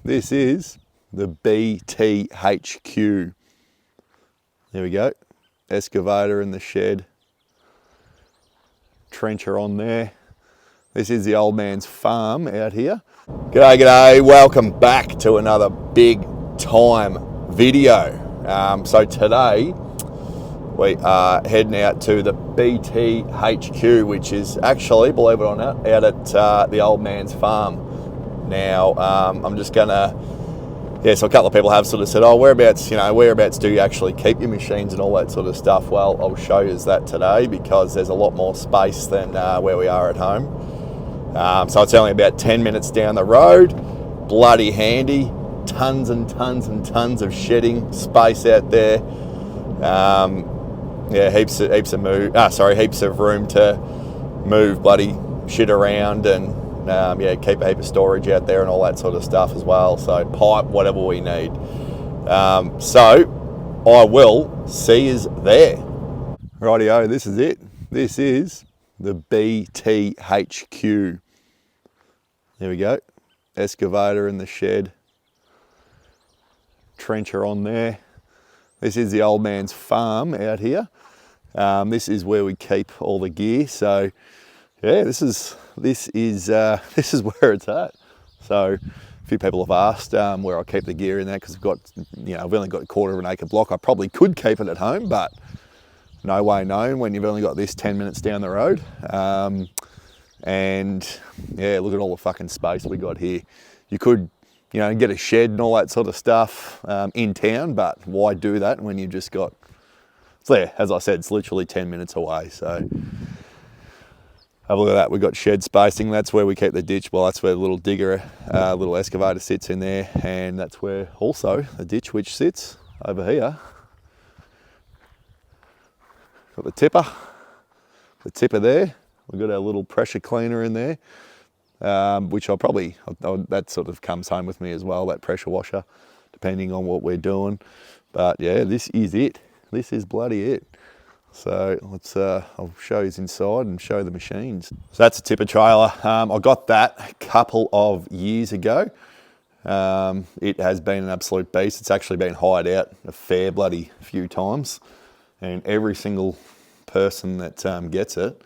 This is the BTHQ. There we go. Excavator in the shed. Trencher on there. This is the old man's farm out here. G'day, g'day. Welcome back to another big time video. So today we are heading out to the BTHQ, which is actually, believe it or not, out at the old man's farm. Now, I'm just gonna, so a couple of people have sort of said, oh, whereabouts do you actually keep your machines and all that sort of stuff? Well, I'll show you that today because there's a lot more space than where we are at home. So it's only about 10 minutes down the road, bloody handy, tons and tons and tons of shedding space out there. Heaps of room to move bloody shit around and keep a heap of storage out there and all that sort of stuff as well. So pipe, whatever we need. So I will see you there. Rightio, this is it. This is the BTHQ. There we go. Excavator in the shed. Trencher on there. This is the old man's farm out here. This is where we keep all the gear. So yeah, this is where it's at. So a few people have asked where I keep the gear in there because I've only got a quarter of an acre block. I probably could keep it at home, but no way known when you've only got this 10 minutes down the road. And yeah, look at all the fucking space we got here. You could, get a shed and all that sort of stuff in town, but why do that when you've just got, it's there, as I said, it's literally 10 minutes away. So have a look at that. We've got shed spacing. That's where we keep the ditch. Well, that's where the little digger, little excavator sits in there. And that's where also the ditch which sits over here. Got the tipper there. We've got our little pressure cleaner in there, which that sort of comes home with me as well, that pressure washer, depending on what we're doing. But yeah, this is it. This is bloody it. So I'll show you inside and show the machines. So that's a tipper trailer. I got that a couple of years ago. It has been an absolute beast. It's actually been hired out a fair bloody few times. And every single person that gets it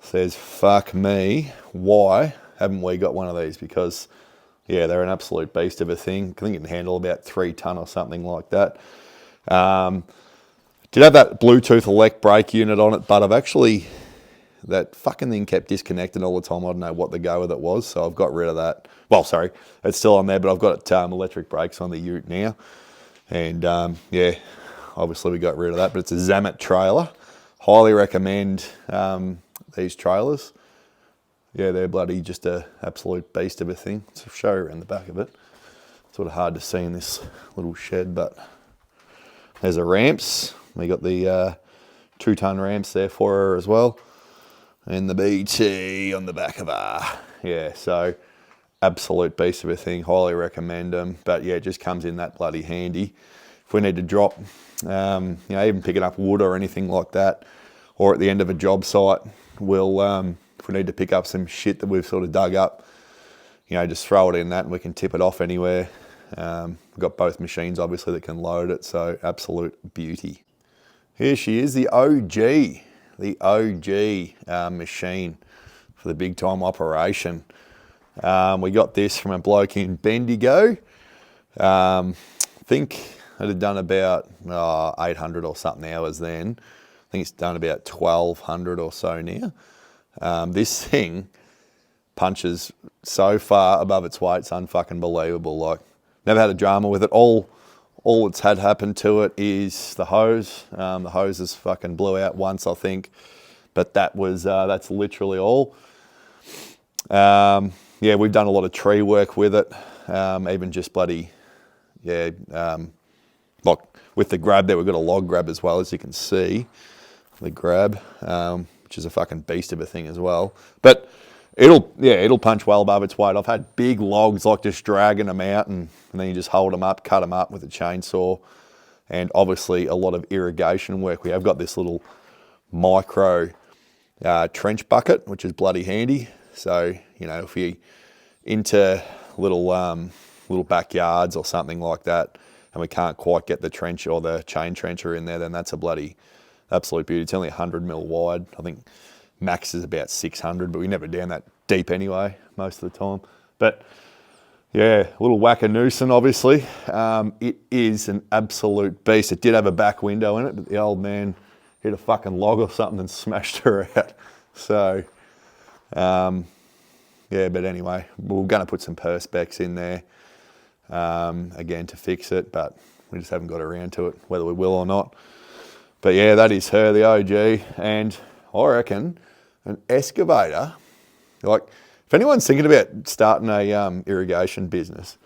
says, fuck me, why haven't we got one of these? Because yeah, they're an absolute beast of a thing. I think it can handle about 3 ton or something like that. Did have that Bluetooth elect brake unit on it, but that fucking thing kept disconnecting all the time. I don't know what the go with it was, so I've got rid of that. Well, sorry, it's still on there, but I've got electric brakes on the ute now. And obviously we got rid of that, but it's a Zamet trailer. Highly recommend these trailers. Yeah, they're bloody just a absolute beast of a thing. So I'll show you around the back of it. It's sort of hard to see in this little shed, but there's the ramps. We got the 2-ton ramps there for her as well. And the BT on the back of her. Yeah, so absolute beast of a thing. Highly recommend them. But yeah, it just comes in that bloody handy. If we need to drop, even picking up wood or anything like that, or at the end of a job site, we'll, if we need to pick up some shit that we've sort of dug up, just throw it in that and we can tip it off anywhere. We've got both machines, obviously, that can load it, so absolute beauty. Here she is, the OG machine for the big time operation. We got this from a bloke in Bendigo. I think it had done about 800 or something hours then. I think it's done about 1,200 or so now. This thing punches so far above its weight, it's unfucking believable. Like, never had a drama with it. All it's had happen to it is the hose. The hoses fucking blew out once, I think, but that's literally all. We've done a lot of tree work with it, even just bloody, like with the grab there, we've got a log grab as well, as you can see, the grab, which is a fucking beast of a thing as well. But it'll punch well above its weight. I've had big logs like just dragging them out and then you just hold them up, cut them up with a chainsaw. And obviously a lot of irrigation work. We have got this little micro trench bucket, which is bloody handy. So, if you're into little backyards or something like that, and we can't quite get the trench or the chain trencher in there, then that's a bloody absolute beauty. It's only 100 mil wide. I think max is about 600, but we never down that deep anyway most of the time. But yeah, a little Wackanoosin, obviously. It is an absolute beast. It did have a back window in it, but the old man hit a fucking log or something and smashed her out. So, yeah, but anyway, we're going to put some perspex in there, again, to fix it, but we just haven't got around to it, whether we will or not. But yeah, that is her, the OG. And I reckon an excavator, like, if anyone's thinking about starting a irrigation business,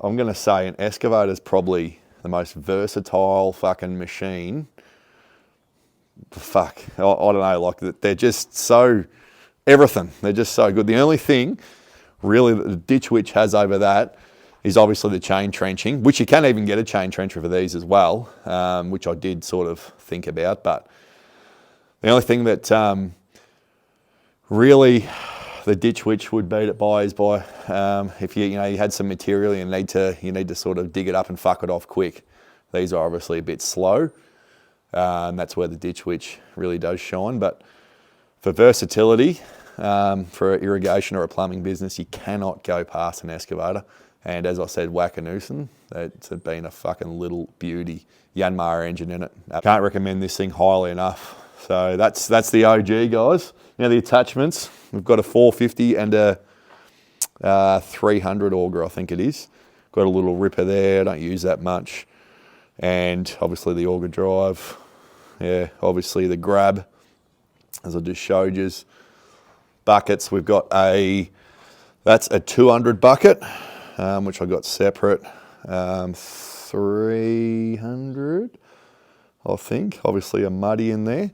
I'm going to say an excavator is probably the most versatile fucking machine. Fuck, I don't know, like they're just so, everything. They're just so good. The only thing really that the Ditch Witch has over that is obviously the chain trenching, which you can even get a chain trencher for these as well, which I did sort of think about. But the only thing that really the Ditch Witch would beat it by is by if you had some material and you need to sort of dig it up and fuck it off quick. These are obviously a bit slow, and that's where the Ditch Witch really does shine. But for versatility, for irrigation or a plumbing business, you cannot go past an excavator. And as I said, Wackanoosin, it's been a fucking little beauty. Yanmar engine in it. Can't recommend this thing highly enough. So that's the OG, guys. Now the attachments, we've got a 450 and a 300 auger, I think it is. Got a little ripper there, I don't use that much. And obviously the auger drive. Yeah, obviously the grab, as I just showed you. Buckets, we've got that's a 200 bucket, which I got separate. 300, I think. Obviously a muddy in there.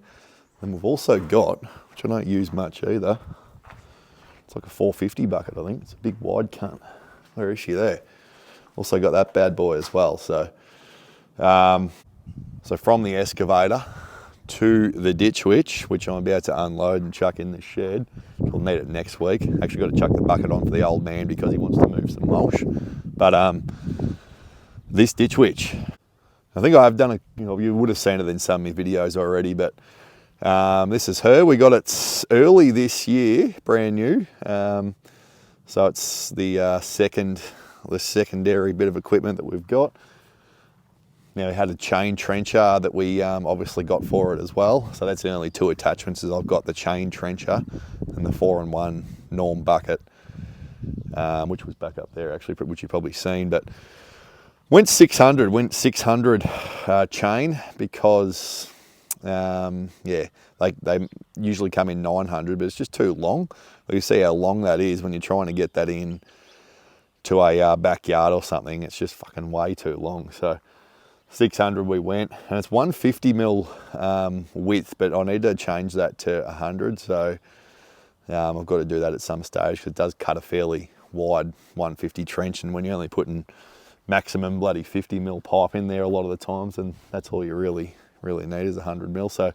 And we've also got, which I don't use much either, it's like a 450 bucket, I think. It's a big wide cunt. Where is she there? Also got that bad boy as well. So, so from the excavator to the Ditch Witch, which I'm about to unload and chuck in the shed. We'll need it next week. Actually got to chuck the bucket on for the old man because he wants to move some mulch. But this Ditch Witch, I think I have done you would have seen it in some of my videos already, but this is her. We got it early this year, brand new. So it's the secondary bit of equipment that we've got. Now we had a chain trencher that we obviously got for it as well. So that's the only two attachments. Is I've got the chain trencher and the 4-in-1 Norm bucket, which was back up there actually, which you've probably seen. But went 600 chain because yeah, they usually come in 900, but it's just too long. You see how long that is when you're trying to get that in to a backyard or something. It's just fucking way too long. So 600 we went, and it's 150 mil width, but I need to change that to 100. So I've got to do that at some stage because it does cut a fairly wide 150 trench, and when you're only putting maximum bloody 50 mil pipe in there a lot of the times, and that's all you really need is 100 mil. So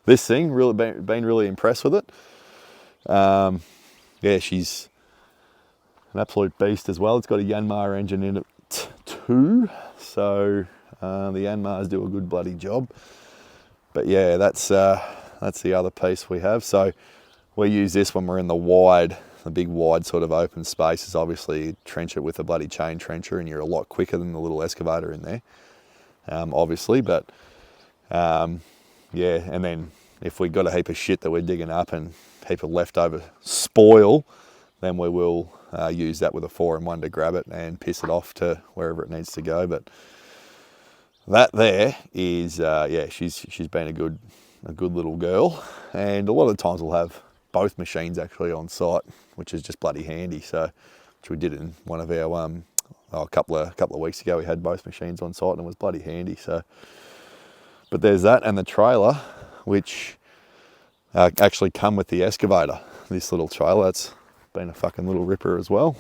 this thing, really been really impressed with it. Yeah, she's an absolute beast as well. It's got a Yanmar engine in it too, so the Yanmars do a good bloody job. But yeah, that's the other piece we have. So we use this when we're in the big wide sort of open spaces. Obviously you trench it with a bloody chain trencher and you're a lot quicker than the little excavator in there, obviously. But yeah, and then if we got a heap of shit that we're digging up and a heap of leftover spoil, then we will use that with a 4-in-1 to grab it and piss it off to wherever it needs to go. But that there is, yeah, she's been a good little girl, and a lot of the times we'll have both machines actually on site, which is just bloody handy. So, which we did in one of our a couple of weeks ago, we had both machines on site and it was bloody handy. So, but there's that, and the trailer, which actually come with the excavator. This little trailer, that's been a fucking little ripper as well.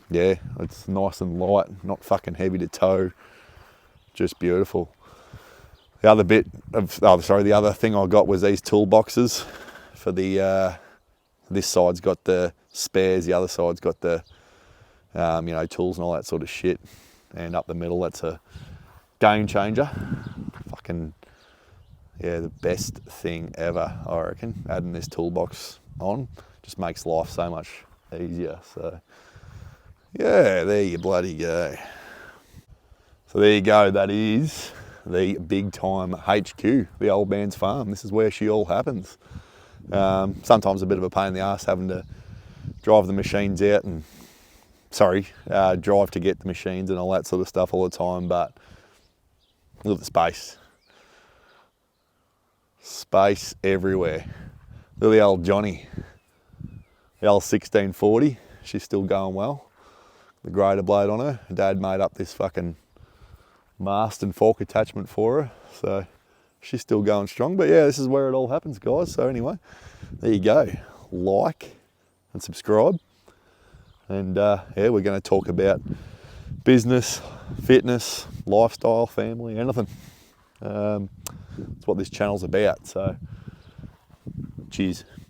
Yeah, it's nice and light, not fucking heavy to tow, just beautiful. The other thing I got was these toolboxes for the, this side's got the spares. The other side's got the, you know, tools and all that sort of shit. And up the middle, that's a game changer. Fucking, yeah, the best thing ever, I reckon. Adding this toolbox on just makes life so much easier. So, yeah, there you bloody go. So there you go, that is the Bigtime HQ, the old man's farm. This is where she all happens. Sometimes a bit of a pain in the ass having to drive the machines out and, drive to get the machines and all that sort of stuff all the time, but look at the space. Space everywhere. Look at the old Johnny, the old 1640, she's still going well. The grader blade on her. Dad made up this fucking mast and fork attachment for her, so she's still going strong. But yeah, this is where it all happens, guys. So anyway, there you go. Like and subscribe, and yeah, we're going to talk about business, fitness, lifestyle, family, anything. That's what this channel's about. So cheers.